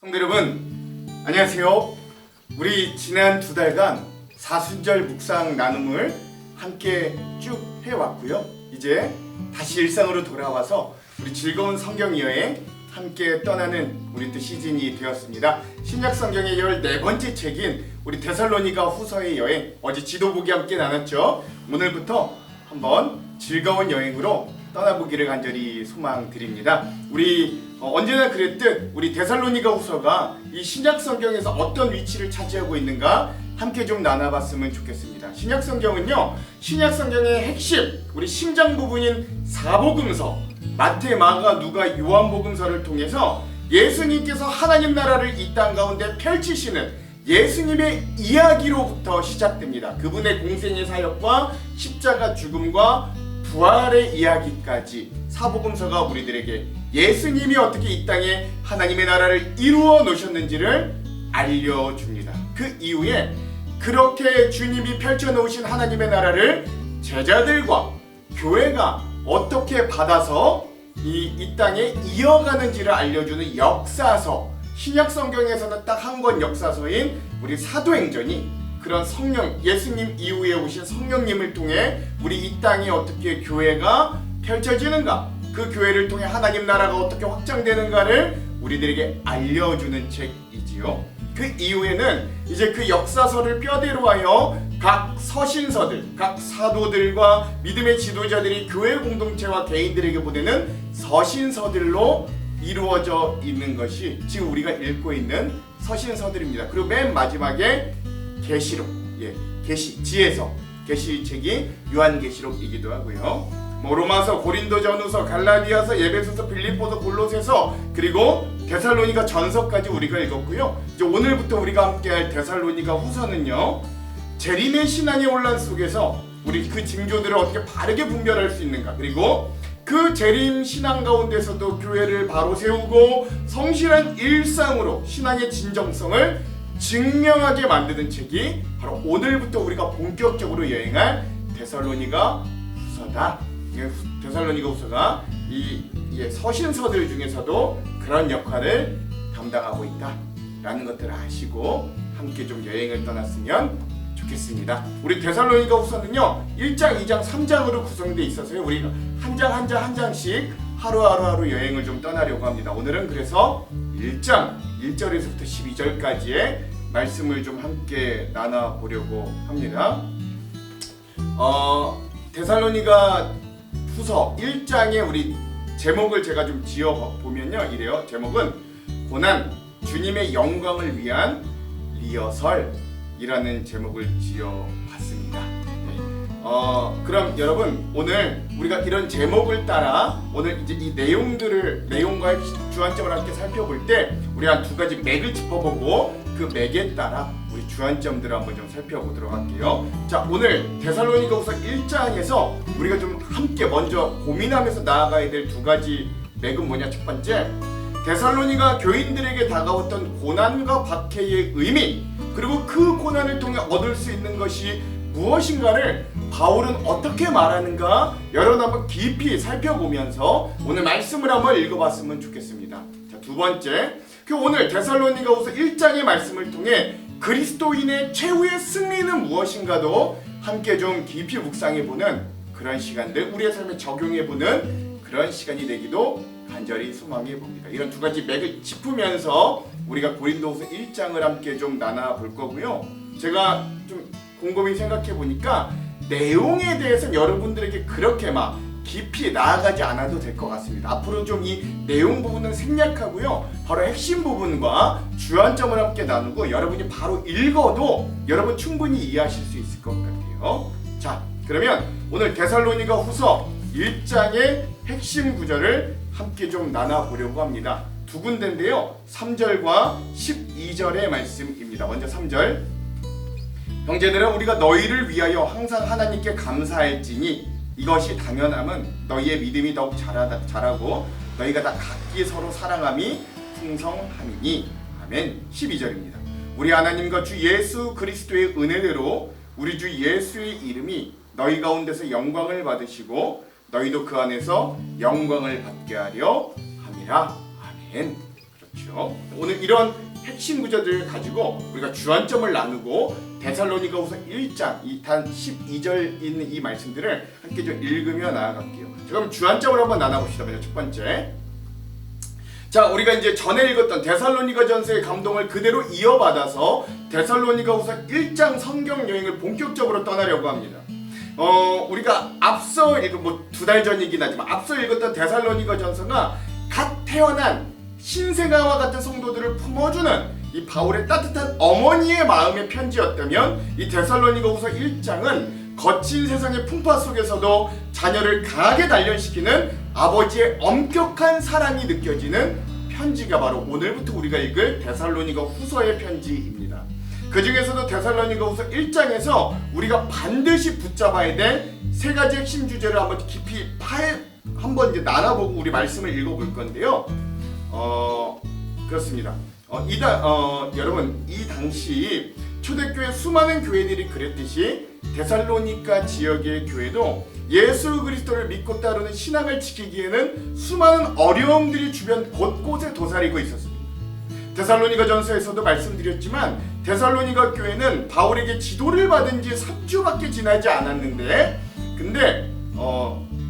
성도 여러분, 안녕하세요. 우리 지난 2달간 사순절 묵상 나눔을 함께 쭉 해왔고요. 이제 다시 일상으로 돌아와서 우리 즐거운 성경 여행 함께 떠나는 우리 또 시즌이 되었습니다. 신약 성경의 14번째 책인 우리 데살로니가 후서의 여행, 어제 지도보기 함께 나눴죠. 오늘부터 한번 즐거운 여행으로 떠나보기를 간절히 소망드립니다. 우리 언제나 그랬듯 우리 데살로니가 후서가 이 신약 성경에서 어떤 위치를 차지하고 있는가 함께 좀 나눠봤으면 좋겠습니다. 신약 성경은요, 신약 성경의 핵심, 우리 심장 부분인 사복음서, 마태, 마가, 누가, 요한복음서를 통해서 예수님께서 하나님 나라를 이 땅 가운데 펼치시는 예수님의 이야기로부터 시작됩니다. 그분의 공생의 사역과 십자가 죽음과 부활의 이야기까지 사복음서가 우리들에게 예수님이 어떻게 이 땅에 하나님의 나라를 이루어 놓으셨는지를 알려줍니다. 그 이후에 그렇게 주님이 펼쳐놓으신 하나님의 나라를 제자들과 교회가 어떻게 받아서 이 땅에 이어가는지를 알려주는 역사서, 신약 성경에서는 딱 한 권 역사서인 우리 사도행전이 그런 성령, 예수님 이후에 오신 성령님을 통해 우리 이 땅에 어떻게 교회가 펼쳐지는가, 그 교회를 통해 하나님 나라가 어떻게 확장되는가를 우리들에게 알려주는 책이지요. 그 이후에는 이제 그 역사서를 뼈대로 하여 각 서신서들, 각 사도들과 믿음의 지도자들이 교회 공동체와 개인들에게 보내는 서신서들로 이루어져 있는 것이 지금 우리가 읽고 있는 서신서들입니다. 그리고 맨 마지막에 계시록, 계시지에서 계시책이 요한계시록이기도 하고요. 로마서, 고린도전후서, 갈라디아서, 에베소서, 빌립보서, 골로새서, 그리고 데살로니가 전서까지 우리가 읽었고요. 이제 오늘부터 우리가 함께할 데살로니가 후서는요, 재림의 신앙의 혼란 속에서 우리 그 징조들을 어떻게 바르게 분별할 수 있는가, 그리고 그 재림 신앙 가운데서도 교회를 바로 세우고 성실한 일상으로 신앙의 진정성을 증명하게 만드는 책이 바로 오늘부터 우리가 본격적으로 여행할 데살로니가 후서다. 데살로니가 후서가 이 서신서들 중에서도 그런 역할을 담당하고 있다라는 것들을 아시고 함께 좀 여행을 떠났으면 좋겠습니다. 우리 데살로니가 후서는요, 1장, 2장, 3장으로 구성되어 있어서요, 우리가 한 장씩 하루 여행을 좀 떠나려고 합니다. 오늘은 그래서 1장 1절에서부터 12절까지의 말씀을 좀 함께 나눠보려고 합니다. 데살로니가 후서 1장의 우리 제목을 제가 좀 지어보면요, 이래요. 제목은 고난, 주님의 영광을 위한 리허설이라는 제목을 지어봤습니다. 그럼 여러분, 오늘 우리가 이런 제목을 따라 오늘 이제 이 내용과의 주안점을 함께 살펴볼 때 우리 한 2가지 맥을 짚어보고 그 맥에 따라 우리 주안점들을 한번 좀 살펴보도록 할게요. 자, 오늘 데살로니가후서 1장에서 우리가 좀 함께 먼저 고민하면서 나아가야 될 2가지 맥은 뭐냐? 첫 번째, 데살로니가 교인들에게 다가왔던 고난과 박해의 의미, 그리고 그 고난을 통해 얻을 수 있는 것이 무엇인가를 바울은 어떻게 말하는가 여러분 한번 깊이 살펴보면서 오늘 말씀을 한번 읽어봤으면 좋겠습니다. 자, 2번째, 오늘 데살로니가후서 1장의 말씀을 통해 그리스도인의 최후의 승리는 무엇인가도 함께 좀 깊이 묵상해보는 그런 시간들, 우리의 삶에 적용해보는 그런 시간이 되기도 간절히 소망해봅니다. 이런 2가지 맥을 짚으면서 우리가 고린도후서 1장을 함께 좀 나눠볼 거고요. 제가 좀 곰곰이 생각해보니까 내용에 대해서는 여러분들에게 그렇게 막 깊이 나아가지 않아도 될 것 같습니다. 앞으로 좀 이 내용 부분은 생략하고요, 바로 핵심 부분과 주안점을 함께 나누고 여러분이 바로 읽어도 여러분 충분히 이해하실 수 있을 것 같아요. 자, 그러면 오늘 데살로니가 후서 1장의 핵심 구절을 함께 좀 나눠보려고 합니다. 2군데인데요, 3절과 12절의 말씀입니다. 먼저 3절, 형제들아, 우리가 너희를 위하여 항상 하나님께 감사할지니 이것이 당연함은 너희의 믿음이 더욱 자라고 너희가 다 각기 서로 사랑함이 풍성함이니. 아멘. 12절입니다. 우리 하나님과 주 예수 그리스도의 은혜대로 우리 주 예수의 이름이 너희 가운데서 영광을 받으시고 너희도 그 안에서 영광을 받게 하려 함이라. 아멘. 그렇죠? 오늘 이런 핵심 구절들을 가지고 우리가 주안점을 나누고 데살로니가후서 1장 이 단 12절 있는 이 말씀들을 함께 좀 읽으며 나아갈게요. 자, 그럼 주안점을 한번 나눠봅시다. 먼저 첫 번째. 자, 우리가 이제 전에 읽었던 데살로니가전서의 감동을 그대로 이어받아서 데살로니가후서 1장 성경 여행을 본격적으로 떠나려고 합니다. 우리가 앞서 읽은 두 달 전이긴 하지만 앞서 읽었던 데살로니가전서가 갓 태어난 신생아와 같은 성도들을 품어주는 이 바울의 따뜻한 어머니의 마음의 편지였다면, 이 데살로니가후서 1장은 거친 세상의 풍파 속에서도 자녀를 강하게 단련시키는 아버지의 엄격한 사랑이 느껴지는 편지가 바로 오늘부터 우리가 읽을 데살로니가후서의 편지입니다. 그 중에서도 데살로니가후서 1장에서 우리가 반드시 붙잡아야 될 세 가지 핵심 주제를 한번 깊이 한번 이제 나눠보고 우리 말씀을 읽어볼 건데요. 그렇습니다. 여러분, 이 당시 초대교회 수많은 교회들이 그랬듯이 데살로니가 지역의 교회도 예수 그리스도를 믿고 따르는 신앙을 지키기에는 수많은 어려움들이 주변 곳곳에 도사리고 있었습니다. 데살로니가전서에서도 말씀드렸지만 데살로니가 교회는 바울에게 지도를 받은 지 3주밖에 지나지 않았는데, 근데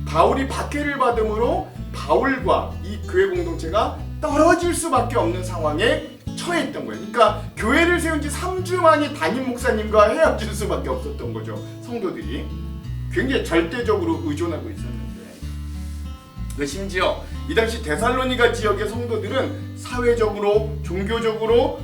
바울이 박해를 받음으로 바울과 이 교회 공동체가 떨어질 수밖에 없는 상황에 처했던 거예요. 그러니까 교회를 세운 지 3주 만에 담임 목사님과 헤어질 수밖에 없었던 거죠. 성도들이 굉장히 절대적으로 의존하고 있었는데, 심지어 이 당시 데살로니가 지역의 성도들은 사회적으로, 종교적으로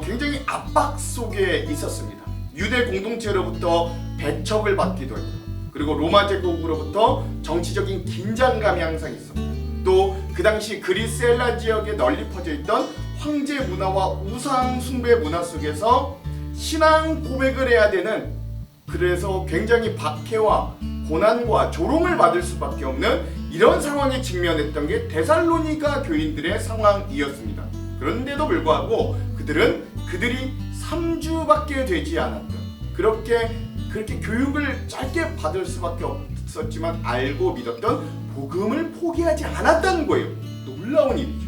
굉장히 압박 속에 있었습니다. 유대 공동체로부터 배척을 받기도 했고, 그리고 로마 제국으로부터 정치적인 긴장감이 항상 있었고, 또 그 당시 그리스 헬라 지역에 널리 퍼져 있던 황제 문화와 우상 숭배 문화 속에서 신앙 고백을 해야 되는, 그래서 굉장히 박해와 고난과 조롱을 받을 수밖에 없는 이런 상황에 직면했던 게 데살로니가 교인들의 상황이었습니다. 그런데도 불구하고 그들이 3주밖에 되지 않았던, 그렇게 교육을 짧게 받을 수밖에 없었지만 알고 믿었던 복음을 포기하지 않았다는 거예요. 놀라운 일이죠.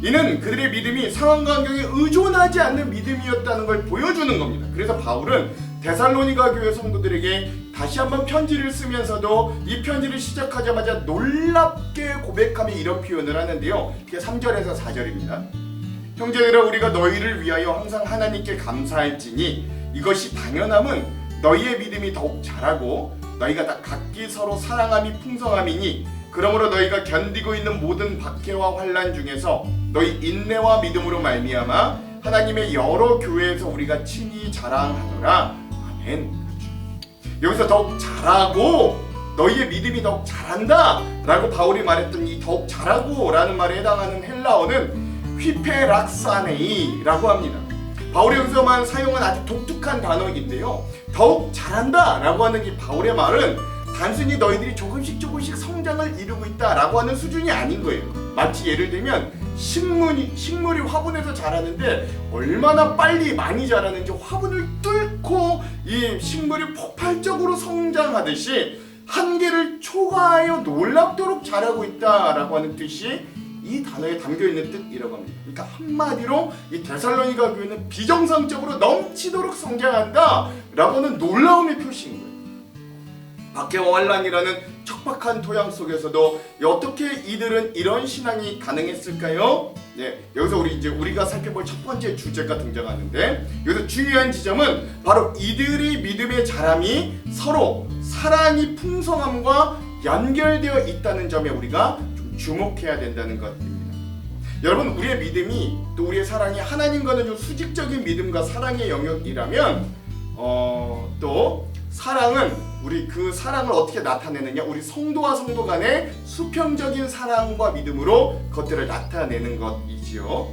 이는 그들의 믿음이 상황과 환경에 의존하지 않는 믿음이었다는 걸 보여주는 겁니다. 그래서 바울은 데살로니가 교회 성도들에게 다시 한번 편지를 쓰면서도 이 편지를 시작하자마자 놀랍게 고백하며 이런 표현을 하는데요. 그게 3절에서 4절입니다. 형제들아, 우리가 너희를 위하여 항상 하나님께 감사할지니 이것이 당연함은 너희의 믿음이 더욱 자라고 너희가 다 각기 서로 사랑함이 풍성함이니, 그러므로 너희가 견디고 있는 모든 박해와 환난 중에서 너희 인내와 믿음으로 말미암아 하나님의 여러 교회에서 우리가 친히 자랑하노라. 아멘. 여기서 더욱 자라고, 너희의 믿음이 더욱 자란다 라고 바울이 말했던 이 더욱 자라고 라는 말에 해당하는 헬라어는 휘페락사네이 라고 합니다. 바울이 여기서만 사용한 아주 독특한 단어인데요, 더욱 자란다 라고 하는 이 바울의 말은 단순히 너희들이 조금씩 성장을 이루고 있다 라고 하는 수준이 아닌 거예요. 마치 예를 들면 식물이 화분에서 자라는데 얼마나 빨리 많이 자라는지 화분을 뚫고 이 식물이 폭발적으로 성장하듯이 한계를 초과하여 놀랍도록 자라고 있다라고 하는 뜻이 이 단어에 담겨있는 뜻이라고 합니다. 그러니까 한마디로 이 데살로니가 교회는 비정상적으로 넘치도록 성장한다 라고 하는 놀라움의 표시인 거예요. 박해와 환난이라는 척박한 토양 속에서도 어떻게 이들은 이런 신앙이 가능했을까요? 네, 여기서 우리가 살펴볼 첫 번째 주제가 등장하는데, 여기서 중요한 지점은 바로 이들의 믿음의 자람이 서로 사랑이 풍성함과 연결되어 있다는 점에 우리가 좀 주목해야 된다는 것입니다. 여러분, 우리의 믿음이 또 우리의 사랑이 하나님과는 좀 수직적인 믿음과 사랑의 영역이라면 또 사랑은 우리 그 사랑을 어떻게 나타내느냐, 우리 성도와 성도 간의 수평적인 사랑과 믿음으로 그것들을 나타내는 것이지요.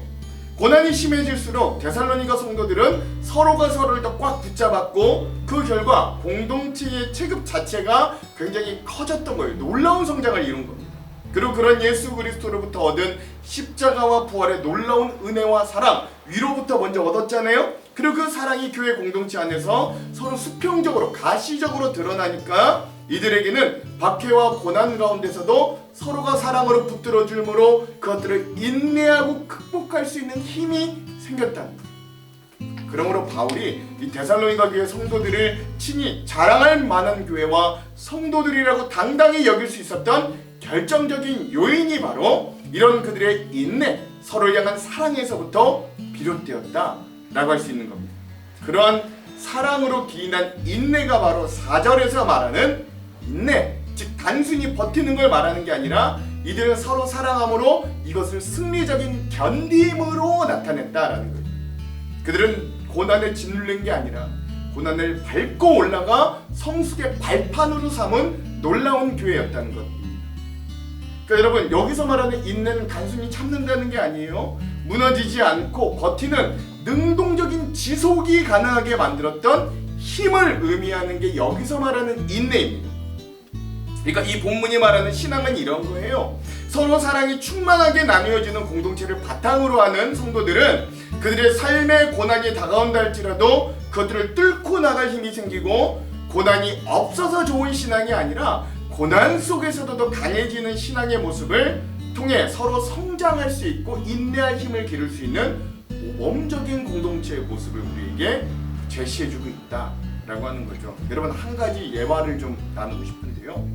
고난이 심해질수록 데살로니가 성도들은 서로가 서로를 더 꽉 붙잡았고, 그 결과 공동체의 체급 자체가 굉장히 커졌던 거예요. 놀라운 성장을 이룬 겁니다. 그리고 그런 예수 그리스도로부터 얻은 십자가와 부활의 놀라운 은혜와 사랑, 위로부터 먼저 얻었잖아요. 그리고 그 사랑이 교회 공동체 안에서 서로 수평적으로 가시적으로 드러나니까 이들에게는 박해와 고난 가운데서도 서로가 사랑으로 붙들어 줄므로 그것들을 인내하고 극복할 수 있는 힘이 생겼다는 거예요. 그러므로 바울이 이 데살로니가 교회 성도들을 친히 자랑할 만한 교회와 성도들이라고 당당히 여길 수 있었던 결정적인 요인이 바로 이런 그들의 인내, 서로를 향한 사랑에서부터 비롯되었다라고 할 수 있는 겁니다. 그러한 사랑으로 기인한 인내가 바로 4절에서 말하는 인내, 즉 단순히 버티는 걸 말하는 게 아니라 이들은 서로 사랑함으로 이것을 승리적인 견딤으로 나타냈다라는 거예요. 그들은 고난에 짓눌린 게 아니라 고난을 밟고 올라가 성숙의 발판으로 삼은 놀라운 교회였다는 것. 그러니까 여러분, 여기서 말하는 인내는 단순히 참는다는 게 아니에요. 무너지지 않고 버티는 능동적인 지속이 가능하게 만들었던 힘을 의미하는 게 여기서 말하는 인내입니다. 그러니까 이 본문이 말하는 신앙은 이런 거예요. 서로 사랑이 충만하게 나누어지는 공동체를 바탕으로 하는 성도들은 그들의 삶의 고난이 다가온다 할지라도 그것들을 뚫고 나갈 힘이 생기고, 고난이 없어서 좋은 신앙이 아니라 고난 속에서도 더 강해지는 신앙의 모습을 통해 서로 성장할 수 있고 인내할 힘을 기를 수 있는 모범적인 공동체의 모습을 우리에게 제시해주고 있다라고 하는 거죠. 여러분, 한 가지 예화를 좀 나누고 싶은데요.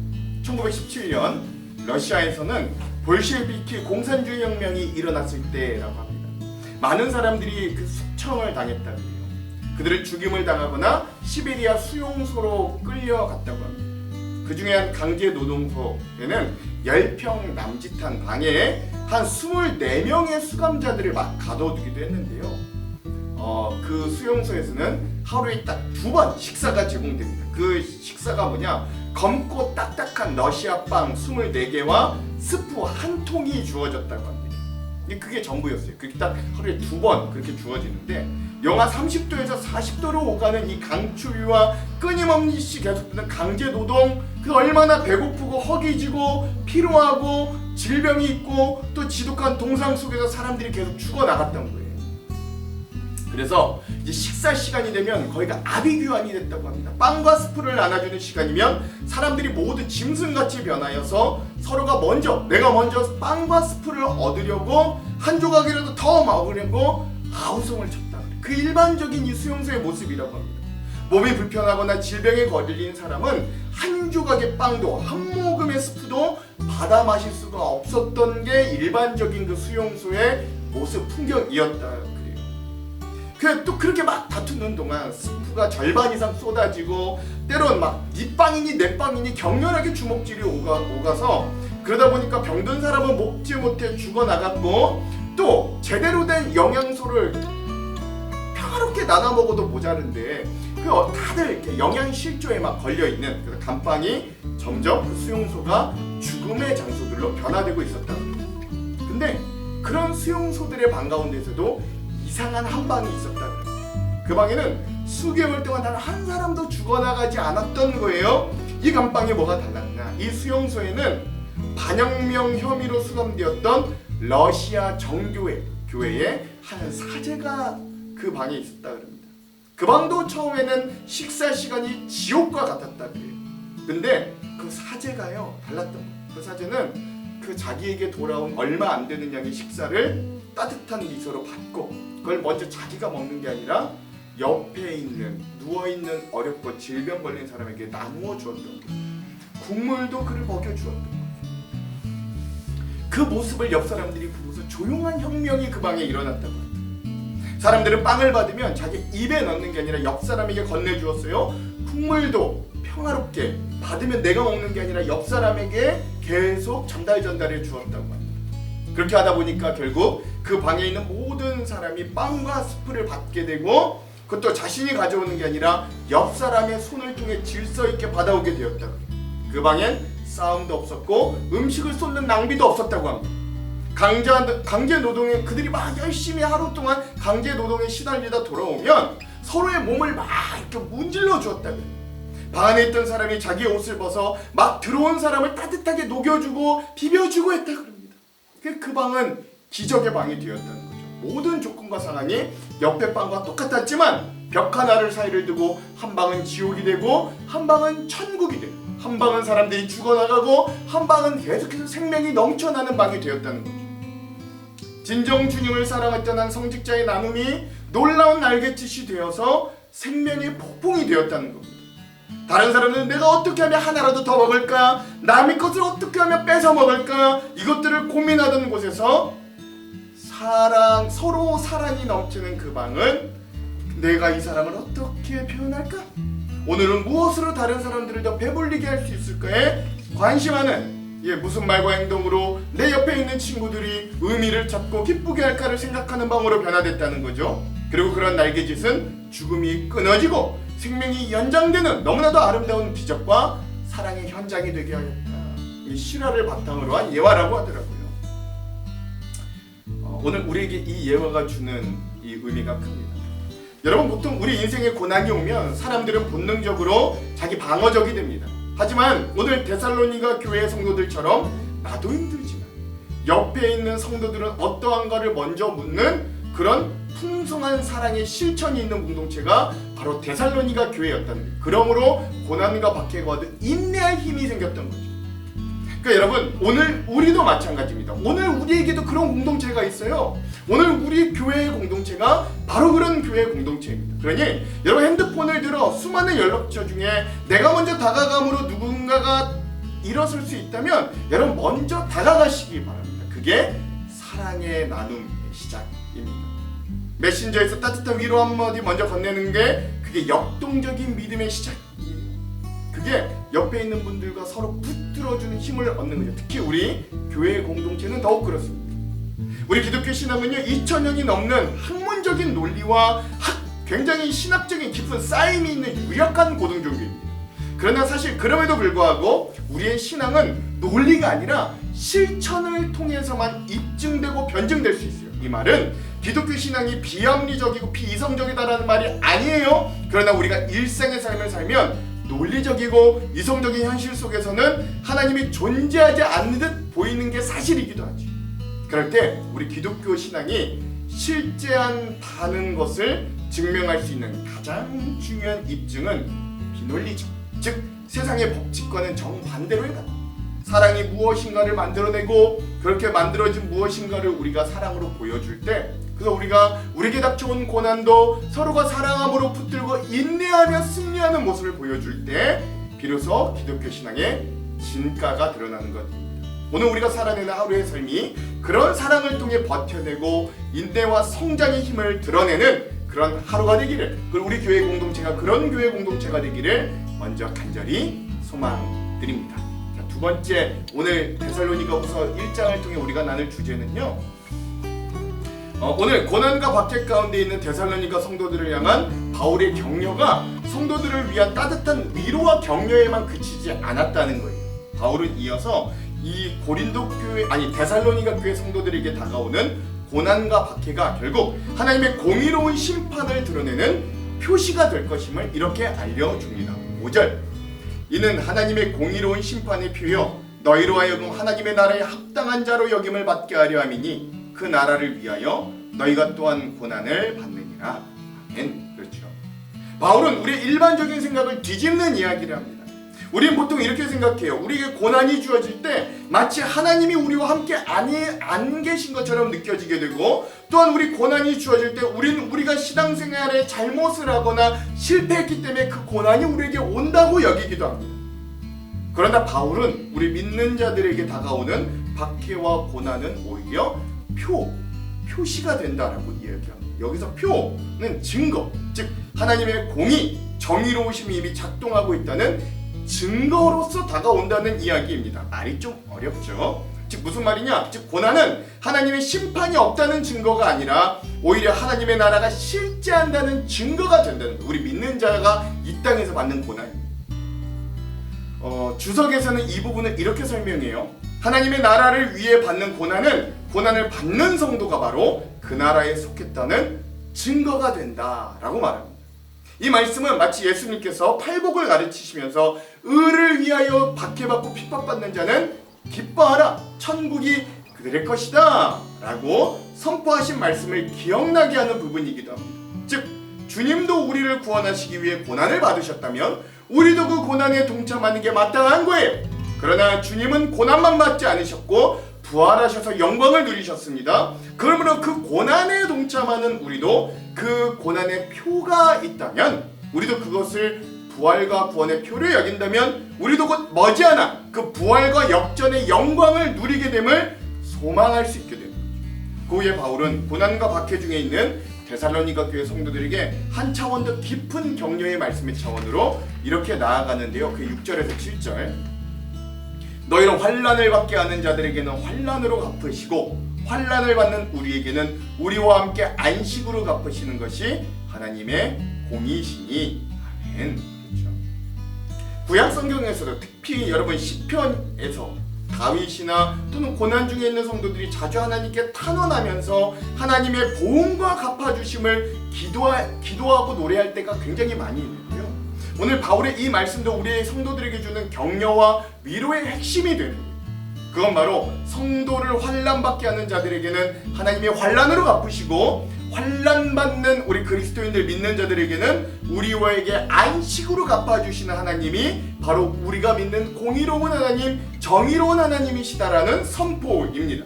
1917년 러시아에서는 볼셰비키 공산주의 혁명이 일어났을 때라고 합니다. 많은 사람들이 그 숙청을 당했다고 해요. 그들은 죽임을 당하거나 시베리아 수용소로 끌려갔다고 합니다. 그 중에 한 강제 노동소에는 10평 남짓한 방에 한 24명의 수감자들을 막 가둬두기도 했는데요. 그 수용소에서는 하루에 딱 2번 식사가 제공됩니다. 그 식사가 뭐냐? 검고 딱딱한 러시아 빵 24개와 스프 한 통이 주어졌다고 합니다. 그게 전부였어요. 그렇게 딱 하루에 2번 그렇게 주어지는데, 영하 30도에서 40도로 오가는 이 강추위와 끊임없이 계속되는 강제 노동, 그 얼마나 배고프고 허기지고 피로하고 질병이 있고 또 지독한 동상 속에서 사람들이 계속 죽어나갔던 거예요. 그래서 이제 식사 시간이 되면 거기가 아비규환이 됐다고 합니다. 빵과 스프를 나눠주는 시간이면 사람들이 모두 짐승같이 변하여서 서로가 내가 먼저 빵과 스프를 얻으려고 한 조각이라도 더 먹으려고 아우성을 쳤다. 그 일반적인 이 수용소의 모습이라고 합니다. 몸이 불편하거나 질병에 걸린 사람은 한 조각의 빵도 한 모금의 스프도 받아 마실 수가 없었던 게 일반적인 그 수용소의 모습 풍경이었다. 또 그렇게 막 다투는 동안 스프가 절반 이상 쏟아지고, 때론 막 네 빵이니 내 빵이니 격렬하게 주먹질이 오가서 그러다 보니까 병든 사람은 먹지 못해 죽어나갔고, 또 제대로 된 영양소를 평화롭게 나눠 먹어도 모자른데 다들 이렇게 영양실조에 막 걸려있는, 그래서 감방이 점점 그 수용소가 죽음의 장소들로 변화되고 있었다. 근데 그런 수용소들의 방 가운데서도 이상한 한 방이 있었다 그래요. 그 방에는 수개월 동안 단 한 사람도 죽어나가지 않았던 거예요. 이 감방에 뭐가 달랐나? 이 수용소에는 반혁명 혐의로 수감되었던 러시아 정교회의 한 사제가 그 방에 있었다 그럽니다. 그 방도 처음에는 식사 시간이 지옥과 같았다 그래요. 근데 그 사제가요 달랐던 거예요. 그 사제는 그 자기에게 돌아온 얼마 안 되는 양의 식사를 따뜻한 미소로 받고, 그걸 먼저 자기가 먹는 게 아니라 옆에 있는 누워있는 어렵고 질병 걸린 사람에게 나누어 주었던 거예요. 국물도 그를 먹여주었던 거예요. 그 모습을 옆 사람들이 보고서 조용한 혁명이 그 방에 일어났다고 합니다. 사람들은 빵을 받으면 자기 입에 넣는 게 아니라 옆 사람에게 건네주었어요. 국물도 평화롭게 받으면 내가 먹는 게 아니라 옆 사람에게 계속 전달해 주었다고 합니다. 그렇게 하다 보니까 결국 그 방에 있는 모든 사람이 빵과 스프를 받게 되고, 그것도 자신이 가져오는 게 아니라 옆 사람의 손을 통해 질서 있게 받아오게 되었다고 해요. 그 방엔 싸움도 없었고 음식을 쏟는 낭비도 없었다고 합니다. 강제 노동에 그들이 막 열심히 하루 동안 강제 노동에 시달리다 돌아오면 서로의 몸을 막 이렇게 문질러 주었다고 해요. 방 안에 있던 사람이 자기의 옷을 벗어 막 들어온 사람을 따뜻하게 녹여주고 비벼주고 했다고 합니다. 그 방은 기적의 방이 되었다는 거죠. 모든 조건과 상황이 옆에 방과 똑같았지만 벽 하나를 사이를 두고 한 방은 지옥이 되고 한 방은 천국이 되고, 한 방은 사람들이 죽어나가고 한 방은 계속해서 생명이 넘쳐나는 방이 되었다는 거죠. 진정 주님을 사랑했던 한 성직자의 나눔이 놀라운 날갯짓이 되어서 생명의 폭풍이 되었다는 겁니다. 다른 사람은 내가 어떻게 하면 하나라도 더 먹을까, 남의 것을 어떻게 하면 뺏어 먹을까, 이것들을 고민하던 곳에서 서로 사랑이 넘치는 그 방은 내가 이 사람을 어떻게 표현할까? 오늘은 무엇으로 다른 사람들을 더 배불리게 할 수 있을까에 관심하는, 무슨 말과 행동으로 내 옆에 있는 친구들이 의미를 찾고 기쁘게 할까를 생각하는 방으로 변화됐다는 거죠. 그리고 그런 날갯짓은 죽음이 끊어지고 생명이 연장되는 너무나도 아름다운 기적과 사랑의 현장이 되게 하였다. 이 실화를 바탕으로 한 예화라고 하더라고요. 오늘 우리에게 이 예화가 주는 이 의미가 큽니다. 여러분, 보통 우리 인생에 고난이 오면 사람들은 본능적으로 자기 방어적이 됩니다. 하지만 오늘 데살로니가 교회 성도들처럼 나도 힘들지만 옆에 있는 성도들은 어떠한가를 먼저 묻는 그런 풍성한 사랑의 실천이 있는 공동체가 바로 데살로니가 교회였다는 거예요. 그러므로 고난과 박해가 와도 인내할 힘이 생겼던 거죠. 그러니까 여러분, 오늘 우리도 마찬가지입니다. 오늘 우리에게도 그런 공동체가 있어요. 오늘 우리 교회의 공동체가 바로 그런 교회의 공동체입니다. 그러니 여러분, 핸드폰을 들어 수많은 연락처 중에 내가 먼저 다가감으로 누군가가 일어설 수 있다면 여러분 먼저 다가가시기 바랍니다. 그게 사랑의 나눔의 시작입니다. 메신저에서 따뜻한 위로 한마디 먼저 건네는 게 그게 역동적인 믿음의 시작이에요. 그게 옆에 있는 분들과 서로 붙들어주는 힘을 얻는 거죠. 특히 우리 교회의 공동체는 더욱 그렇습니다. 우리 기독교 신앙은요, 2000년이 넘는 학문적인 논리와 굉장히 신학적인 깊은 쌓임이 있는 유력한 고등종교입니다. 그러나 사실 그럼에도 불구하고 우리의 신앙은 논리가 아니라 실천을 통해서만 입증되고 변증될 수 있어요. 이 말은 기독교 신앙이 비합리적이고 비이성적이다라는 말이 아니에요. 그러나 우리가 일상의 삶을 살면 논리적이고 이성적인 현실 속에서는 하나님이 존재하지 않는 듯 보이는 게 사실이기도 하지. 그럴 때 우리 기독교 신앙이 실제한다는 것을 증명할 수 있는 가장 중요한 입증은 비논리적, 즉 세상의 법칙과는 정반대로의 것. 사랑이 무엇인가를 만들어내고 그렇게 만들어진 무엇인가를 우리가 사랑으로 보여줄 때, 그래서 우리가 우리에게 닥쳐온 고난도 서로가 사랑함으로 붙들고 인내하며 승리하는 모습을 보여줄 때 비로소 기독교 신앙의 진가가 드러나는 것입니다. 오늘 우리가 살아내는 하루의 삶이 그런 사랑을 통해 버텨내고 인내와 성장의 힘을 드러내는 그런 하루가 되기를, 그리고 우리 교회 공동체가 그런 교회 공동체가 되기를 먼저 간절히 소망드립니다. 자, 두 번째, 오늘 데살로니가후서 1장을 통해 우리가 나눌 주제는요, 오늘 고난과 박해 가운데 있는 데살로니가 성도들을 향한 바울의 격려가 성도들을 위한 따뜻한 위로와 격려에만 그치지 않았다는 거예요. 바울은 이어서 이 고린도 교회, 데살로니가 교회 성도들에게 다가오는 고난과 박해가 결국 하나님의 공의로운 심판을 드러내는 표시가 될 것임을 이렇게 알려줍니다. 5절, 이는 하나님의 공의로운 심판의 표요 너희로 하여금 하나님의 나라에 합당한 자로 여김을 받게 하려 함이니 그 나라를 위하여 너희가 또한 고난을 받느니라. 아멘. 그렇죠. 바울은 우리의 일반적인 생각을 뒤집는 이야기를 합니다. 우리는 보통 이렇게 생각해요. 우리에게 고난이 주어질 때 마치 하나님이 우리와 함께 안 계신 것처럼 느껴지게 되고, 또한 우리 고난이 주어질 때 우리가 신앙생활에 잘못을 하거나 실패했기 때문에 그 고난이 우리에게 온다고 여기기도 합니다. 그러나 바울은 우리 믿는 자들에게 다가오는 박해와 고난은 오히려 표시가 된다라고 이야기합니다. 여기서 표는 증거, 즉 하나님의 공의, 정의로우심이 이미 작동하고 있다는 증거로서 다가온다는 이야기입니다. 말이 좀 어렵죠? 즉 무슨 말이냐? 즉 고난은 하나님의 심판이 없다는 증거가 아니라 오히려 하나님의 나라가 실제한다는 증거가 된다는 거예요. 우리 믿는 자가 이 땅에서 받는 고난입니다. 주석에서는 이 부분을 이렇게 설명해요. 하나님의 나라를 위해 받는 고난을 받는 성도가 바로 그 나라에 속했다는 증거가 된다라고 말합니다. 이 말씀은 마치 예수님께서 팔복을 가르치시면서 의를 위하여 박해받고 핍박받는 자는 기뻐하라, 천국이 그들의 것이다 라고 선포하신 말씀을 기억나게 하는 부분이기도 합니다. 즉 주님도 우리를 구원하시기 위해 고난을 받으셨다면 우리도 그 고난에 동참하는 게 마땅한 거예요. 그러나 주님은 고난만 받지 않으셨고 부활하셔서 영광을 누리셨습니다. 그러므로 그 고난에 동참하는 우리도 그 고난의 표가 있다면, 우리도 그것을 부활과 구원의 표를 여긴다면 우리도 곧 머지않아 그 부활과 역전의 영광을 누리게 됨을 소망할 수 있게 됩니다. 그 후에 바울은 고난과 박해 중에 있는 데살로니가 교회 성도들에게 한 차원 더 깊은 격려의 말씀의 차원으로 이렇게 나아가는데요. 그 6절에서 7절, 너희는 환난을 받게 하는 자들에게는 환난으로 갚으시고 환난을 받는 우리에게는 우리와 함께 안식으로 갚으시는 것이 하나님의 공의시니 아멘. 그렇죠. 구약 성경에서도 특히 여러분 시편에서 다윗이나 또는 고난 중에 있는 성도들이 자주 하나님께 탄원하면서 하나님의 보응과 갚아주심을 기도하고 노래할 때가 굉장히 많이 있는데요. 오늘 바울의 이 말씀도 우리의 성도들에게 주는 격려와 위로의 핵심이 되는 거예요. 그건 바로 성도를 환난받게 하는 자들에게는 하나님의 환난으로 갚으시고 환난받는 우리 그리스도인들 믿는 자들에게는 우리와에게 안식으로 갚아주시는 하나님이 바로 우리가 믿는 공의로운 하나님, 정의로운 하나님이시다라는 선포입니다.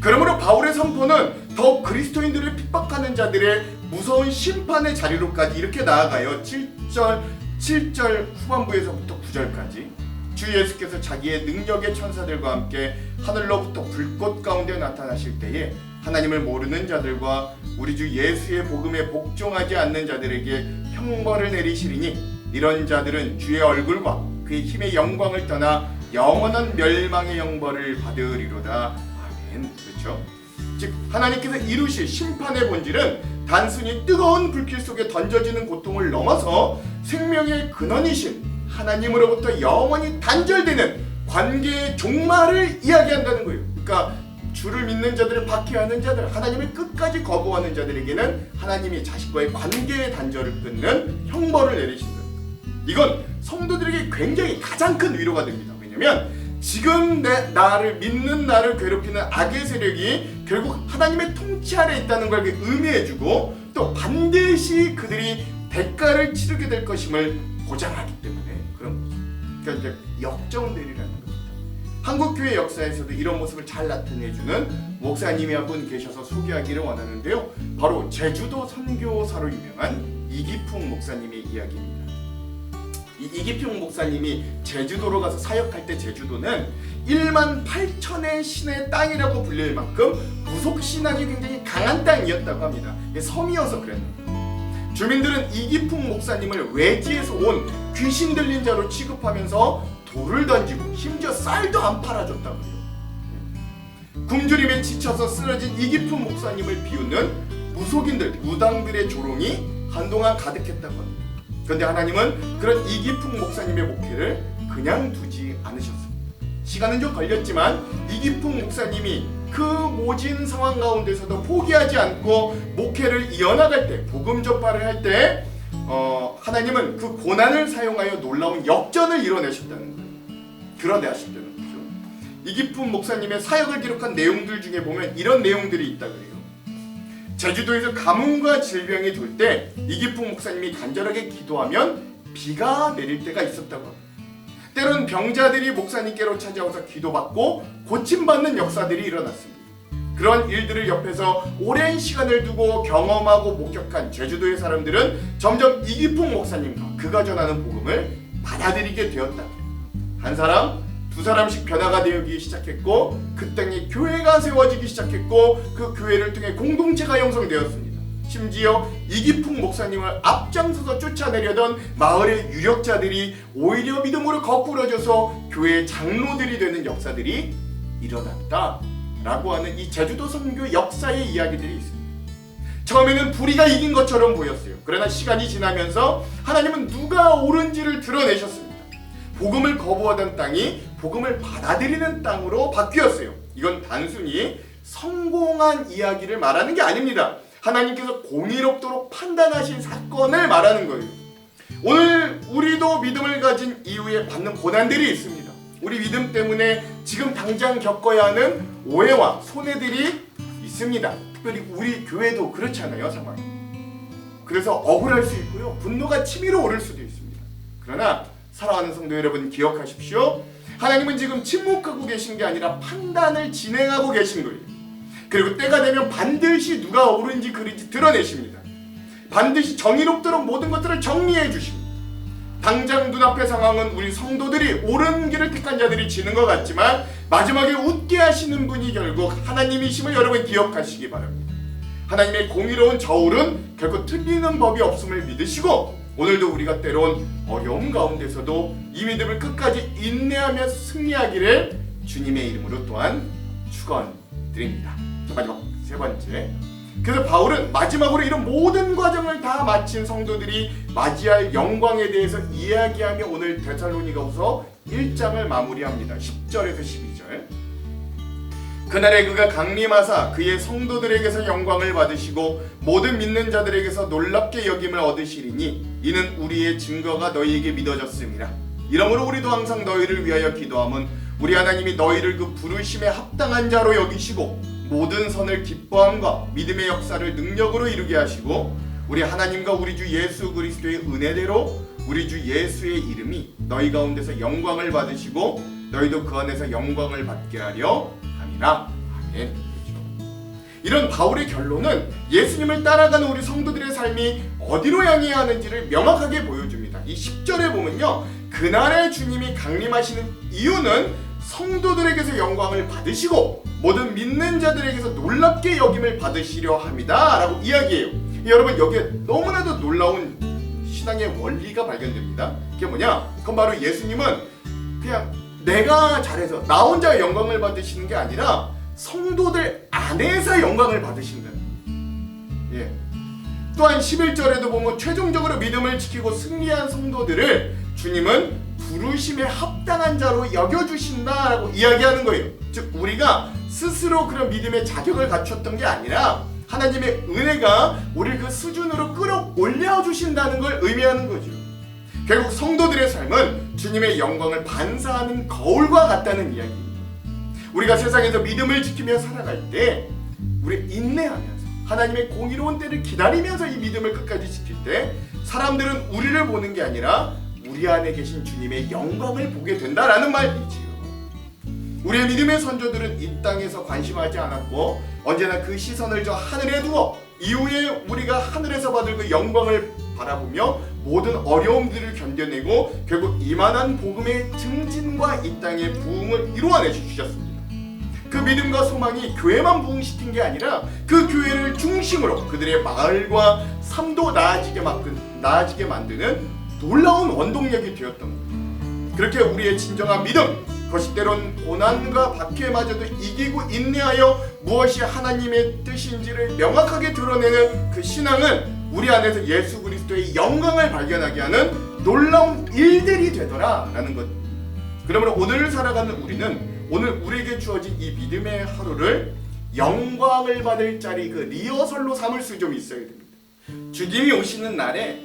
그러므로 바울의 선포는 더욱 그리스도인들을 핍박하는 자들의 무서운 심판의 자리로까지 이렇게 나아가요. 7절 후반부에서부터 9절까지 주 예수께서 자기의 능력의 천사들과 함께 하늘로부터 불꽃 가운데 나타나실 때에 하나님을 모르는 자들과 우리 주 예수의 복음에 복종하지 않는 자들에게 형벌을 내리시리니 이런 자들은 주의 얼굴과 그의 힘의 영광을 떠나 영원한 멸망의 형벌을 받으리로다. 아멘. 그렇죠? 즉 하나님께서 이루실 심판의 본질은 단순히 뜨거운 불길 속에 던져지는 고통을 넘어서 생명의 근원이신 하나님으로부터 영원히 단절되는 관계의 종말을 이야기한다는 거예요. 그러니까 주를 믿는 자들을 박해하는 자들, 하나님을 끝까지 거부하는 자들에게는 하나님이 자신과의 관계의 단절을 끊는 형벌을 내리신다. 이건 성도들에게 굉장히 가장 큰 위로가 됩니다. 왜냐하면 지금 나를 믿는 나를 괴롭히는 악의 세력이 결국 하나님의 통치 아래 있다는 걸 의미해주고 또 반드시 그들이 대가를 치르게 될 것임을 보장하기 때문에 그런 거죠. 그러니까 이제 역정되리라는 겁니다. 한국교회 역사에서도 이런 모습을 잘 나타내주는 목사님이 한 분 계셔서 소개하기를 원하는데요. 바로 제주도 선교사로 유명한 이기풍 목사님의 이야기입니다. 이 이기풍 목사님이 제주도로 가서 사역할 때 제주도는 1만 8천의 신의 땅이라고 불릴 만큼 무속신앙이 굉장히 강한 땅이었다고 합니다. 섬이어서 그랬는데 주민들은 이기풍 목사님을 외지에서 온 귀신 들린 자로 취급하면서 돌을 던지고 심지어 쌀도 안 팔아줬다고 해요. 굶주림에 지쳐서 쓰러진 이기풍 목사님을 비웃는 무속인들, 무당들의 조롱이 한동안 가득했다고 합니다. 그런데 하나님은 그런 이기풍 목사님의 목회를 그냥 두지 않으셨습니다. 시간은 좀 걸렸지만 이기풍 목사님이 그 모진 상황 가운데서도 포기하지 않고 목회를 이어나갈 때, 복음 전파를 할 때 하나님은 그 고난을 사용하여 놀라운 역전을 이뤄내셨다는 거예요. 드러내셨다는 거죠. 이기풍 목사님의 사역을 기록한 내용들 중에 보면 이런 내용들이 있다 그래요. 제주도에서 가뭄과 질병이 돌 때 이기풍 목사님이 간절하게 기도하면 비가 내릴 때가 있었다고 합니다. 때론 병자들이 목사님께로 찾아와서 기도받고 고침받는 역사들이 일어났습니다. 그런 일들을 옆에서 오랜 시간을 두고 경험하고 목격한 제주도의 사람들은 점점 이기풍 목사님과 그가 전하는 복음을 받아들이게 되었다. 한 사람, 두 사람씩 변화가 되기 시작했고 그 땅에 교회가 세워지기 시작했고 그 교회를 통해 공동체가 형성되었습니다. 심지어 이기풍 목사님을 앞장서서 쫓아내려던 마을의 유력자들이 오히려 믿음으로 거꾸러져서 교회의 장로들이 되는 역사들이 일어났다라고 하는 이 제주도 선교 역사의 이야기들이 있습니다. 처음에는 불의가 이긴 것처럼 보였어요. 그러나 시간이 지나면서 하나님은 누가 옳은지를 드러내셨습니다. 복음을 거부하던 땅이 복음을 받아들이는 땅으로 바뀌었어요. 이건 단순히 성공한 이야기를 말하는 게 아닙니다. 하나님께서 공의롭도록 판단하신 사건을 말하는 거예요. 오늘 우리도 믿음을 가진 이후에 받는 고난들이 있습니다. 우리 믿음 때문에 지금 당장 겪어야 하는 오해와 손해들이 있습니다. 특별히 우리 교회도 그렇잖아요, 상황이. 그래서 억울할 수 있고요. 분노가 치밀어 오를 수도 있습니다. 그러나 사랑하는 성도 여러분, 기억하십시오. 하나님은 지금 침묵하고 계신 게 아니라 판단을 진행하고 계신 거예요. 그리고 때가 되면 반드시 누가 옳은지 그른지 드러내십니다. 반드시 정의롭도록 모든 것들을 정리해 주십니다. 당장 눈앞의 상황은 우리 성도들이 옳은 길을 택한 자들이 지는 것 같지만 마지막에 웃게 하시는 분이 결국 하나님이심을 여러분 기억하시기 바랍니다. 하나님의 공의로운 저울은 결코 틀리는 법이 없음을 믿으시고, 오늘도 우리가 때론 어려움 가운데서도 이 믿음을 끝까지 인내하며 승리하기를 주님의 이름으로 또한 축원드립니다. 마지막 세 번째, 그래서 바울은 마지막으로 이런 모든 과정을 다 마친 성도들이 맞이할 영광에 대해서 이야기하며 오늘 데살로니가후서 1장을 마무리합니다. 10절에서 12절. 그날에 그가 강림하사 그의 성도들에게서 영광을 받으시고 모든 믿는 자들에게서 놀랍게 여김을 얻으시리니 이는 우리의 증거가 너희에게 믿어졌음이라. 이러므로 우리도 항상 너희를 위하여 기도함은 우리 하나님이 너희를 그 부르심에 합당한 자로 여기시고 모든 선을 기뻐함과 믿음의 역사를 능력으로 이루게 하시고 우리 하나님과 우리 주 예수 그리스도의 은혜대로 우리 주 예수의 이름이 너희 가운데서 영광을 받으시고 너희도 그 안에서 영광을 받게 하려 함이라. 아멘. 이런 바울의 결론은 예수님을 따라가는 우리 성도들의 삶이 어디로 향해야 하는지를 명확하게 보여줍니다. 이 10절에 보면요, 그날에 주님이 강림하시는 이유는 성도들에게서 영광을 받으시고 모든 믿는 자들에게서 놀랍게 여김을 받으시려 합니다 라고 이야기해요. 여러분, 여기에 너무나도 놀라운 신앙의 원리가 발견됩니다. 그게 뭐냐? 그건 바로 예수님은 그냥 내가 잘해서 나 혼자 영광을 받으시는 게 아니라 성도들 안에서 영광을 받으신다는. 예. 또한 11절에도 보면 최종적으로 믿음을 지키고 승리한 성도들을 주님은 부르심에 합당한 자로 여겨주신다라고 이야기하는 거예요. 즉 우리가 스스로 그런 믿음의 자격을 갖췄던 게 아니라 하나님의 은혜가 우리를 그 수준으로 끌어올려 주신다는 걸 의미하는 거죠. 결국 성도들의 삶은 주님의 영광을 반사하는 거울과 같다는 이야기입니다. 우리가 세상에서 믿음을 지키며 살아갈 때 우리 인내하면서 하나님의 공의로운 때를 기다리면서 이 믿음을 끝까지 지킬 때 사람들은 우리를 보는 게 아니라 우리 안에 계신 주님의 영광을 보게 된다라는 말이지요. 우리의 믿음의 선조들은 이 땅에서 관심하지 않았고 언제나 그 시선을 저 하늘에 두어 이후에 우리가 하늘에서 받을 그 영광을 바라보며 모든 어려움들을 견뎌내고 결국 이만한 복음의 증진과 이 땅의 부흥을 이루어내 주셨습니다. 그 믿음과 소망이 교회만 부흥시킨 게 아니라 그 교회를 중심으로 그들의 마을과 삶도 나아지게 만드는 놀라운 원동력이 되었던 겁니다. 그렇게 우리의 진정한 믿음, 그것이 때론 고난과 박해마저도 이기고 인내하여 무엇이 하나님의 뜻인지를 명확하게 드러내는 그 신앙은 우리 안에서 예수 그리스도의 영광을 발견하게 하는 놀라운 일들이 되더라라는 것. 그러므로 오늘 살아가는 우리는 오늘 우리에게 주어진 이 믿음의 하루를 영광을 받을 자리, 그 리허설로 삼을 수 좀 있어야 됩니다. 주님이 오시는 날에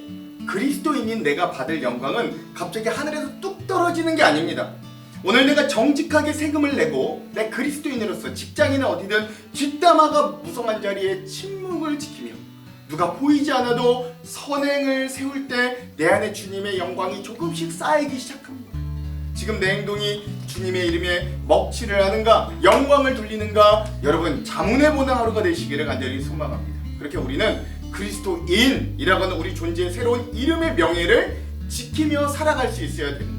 그리스도인인 내가 받을 영광은 갑자기 하늘에서 뚝 떨어지는 게 아닙니다. 오늘 내가 정직하게 세금을 내고 내 그리스도인으로서 직장이나 어디든 뒷담화가 무성한 자리에 침묵을 지키며 누가 보이지 않아도 선행을 세울 때 내 안에 주님의 영광이 조금씩 쌓이기 시작합니다. 지금 내 행동이 주님의 이름에 먹칠을 하는가, 영광을 돌리는가, 여러분 자문해보는 하루가 되시기를 간절히 소망합니다. 그렇게 우리는 그리스도인이라고 하는 우리 존재의 새로운 이름의 명예를 지키며 살아갈 수 있어야 됩니다.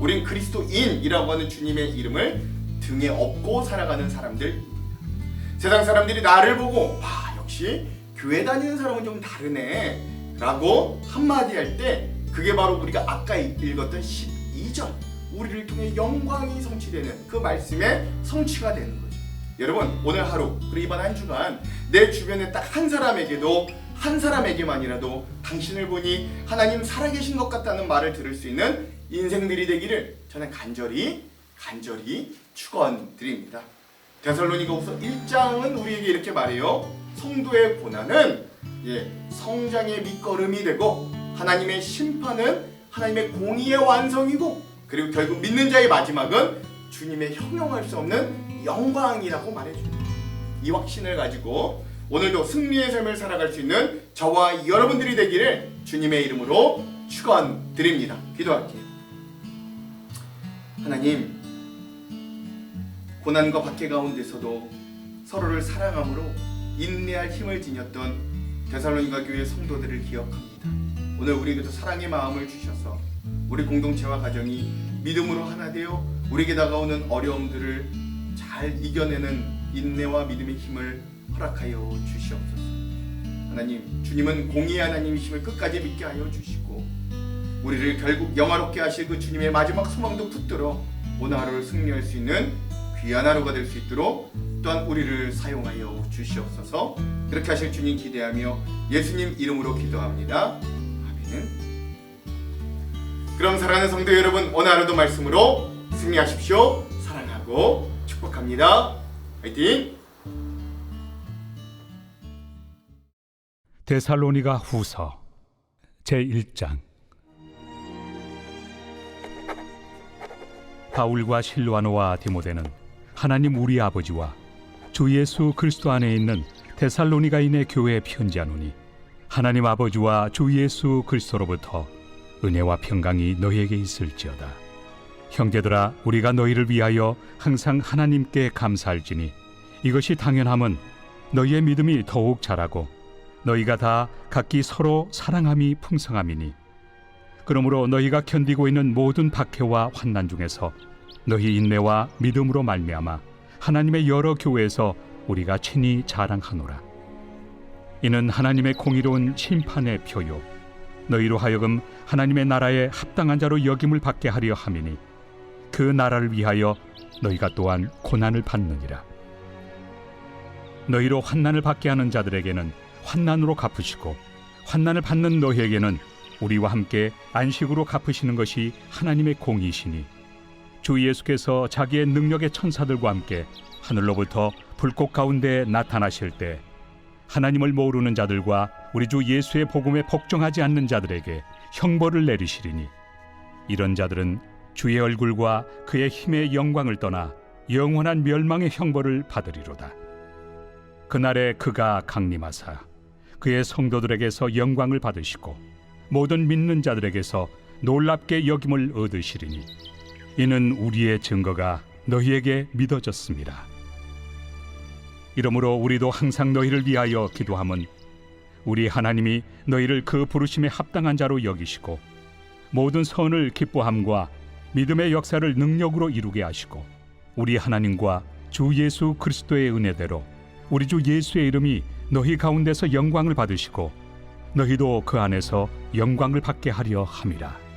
우린 그리스도인이라고 하는 주님의 이름을 등에 업고 살아가는 사람들입니다. 세상 사람들이 나를 보고 역시 교회 다니는 사람은 좀 다르네 라고 한마디 할 때 그게 바로 우리가 아까 읽었던 12절 우리를 통해 영광이 성취되는 그 말씀의 성취가 되는 거죠. 여러분 오늘 하루 그리고 이번 한 주간 내 주변에 딱 한 사람에게도 한 사람에게만이라도 당신을 보니 하나님 살아계신 것 같다는 말을 들을 수 있는 인생들이 되기를 저는 간절히 축원드립니다. 데살로니가후서 1장은 우리에게 이렇게 말해요. 성도의 고난은 성장의 밑거름이 되고 하나님의 심판은 하나님의 공의의 완성이고 그리고 결국 믿는 자의 마지막은 주님의 형용할 수 없는 영광이라고 말해줍니다. 이 확신을 가지고 오늘도 승리의 삶을 살아갈 수 있는 저와 여러분들이 되기를 주님의 이름으로 축원드립니다. 기도할게요. 하나님, 고난과 박해 가운데서도 서로를 사랑함으로 인내할 힘을 지녔던 데살로니가 교회 성도들을 기억합니다. 오늘 우리에게도 사랑의 마음을 주셔서 우리 공동체와 가정이 믿음으로 하나 되어 우리에게 다가오는 어려움들을 잘 이겨내는 인내와 믿음의 힘을 허락하여 주시옵소서. 하나님, 주님은 공의의 하나님이심을 끝까지 믿게 하여 주시고 우리를 결국 영화롭게 하실 그 주님의 마지막 소망도 붙들어 오늘 하루를 승리할 수 있는 귀한 하루가 될 수 있도록 또한 우리를 사용하여 주시옵소서. 그렇게 하실 주님 기대하며 예수님 이름으로 기도합니다. 아멘. 그럼 사랑하는 성도 여러분, 오늘 하루도 말씀으로 승리하십시오. 사랑하고 축복합니다. 화이팅! 데살로니가 후서 제1장. 바울과 실와노와 디모데는 하나님 우리 아버지와 주 예수 그리스도 안에 있는 데살로니가인의 교회에 편지하노니 하나님 아버지와 주 예수 그리스도로부터 은혜와 평강이 너희에게 있을지어다. 형제들아, 우리가 너희를 위하여 항상 하나님께 감사할지니 이것이 당연함은 너희의 믿음이 더욱 자라고 너희가 다 각기 서로 사랑함이 풍성함이니 그러므로 너희가 견디고 있는 모든 박해와 환난 중에서 너희 인내와 믿음으로 말미암아 하나님의 여러 교회에서 우리가 친히 자랑하노라. 이는 하나님의 공의로운 심판의 표요 너희로 하여금 하나님의 나라에 합당한 자로 여김을 받게 하려 함이니 그 나라를 위하여 너희가 또한 고난을 받느니라. 너희로 환난을 받게 하는 자들에게는 환난으로 갚으시고 환난을 받는 너희에게는 우리와 함께 안식으로 갚으시는 것이 하나님의 공의시니 주 예수께서 자기의 능력의 천사들과 함께 하늘로부터 불꽃 가운데 나타나실 때 하나님을 모르는 자들과 우리 주 예수의 복음에 복종하지 않는 자들에게 형벌을 내리시리니 이런 자들은 주의 얼굴과 그의 힘의 영광을 떠나 영원한 멸망의 형벌을 받으리로다. 그날에 그가 강림하사 그의 성도들에게서 영광을 받으시고 모든 믿는 자들에게서 놀랍게 여김을 얻으시리니 이는 우리의 증거가 너희에게 믿어졌습니다. 이러므로 우리도 항상 너희를 위하여 기도함은 우리 하나님이 너희를 그 부르심에 합당한 자로 여기시고 모든 선을 기뻐함과 믿음의 역사를 능력으로 이루게 하시고 우리 하나님과 주 예수 그리스도의 은혜대로 우리 주 예수의 이름이 너희 가운데서 영광을 받으시고 너희도 그 안에서 영광을 받게 하려 함이라.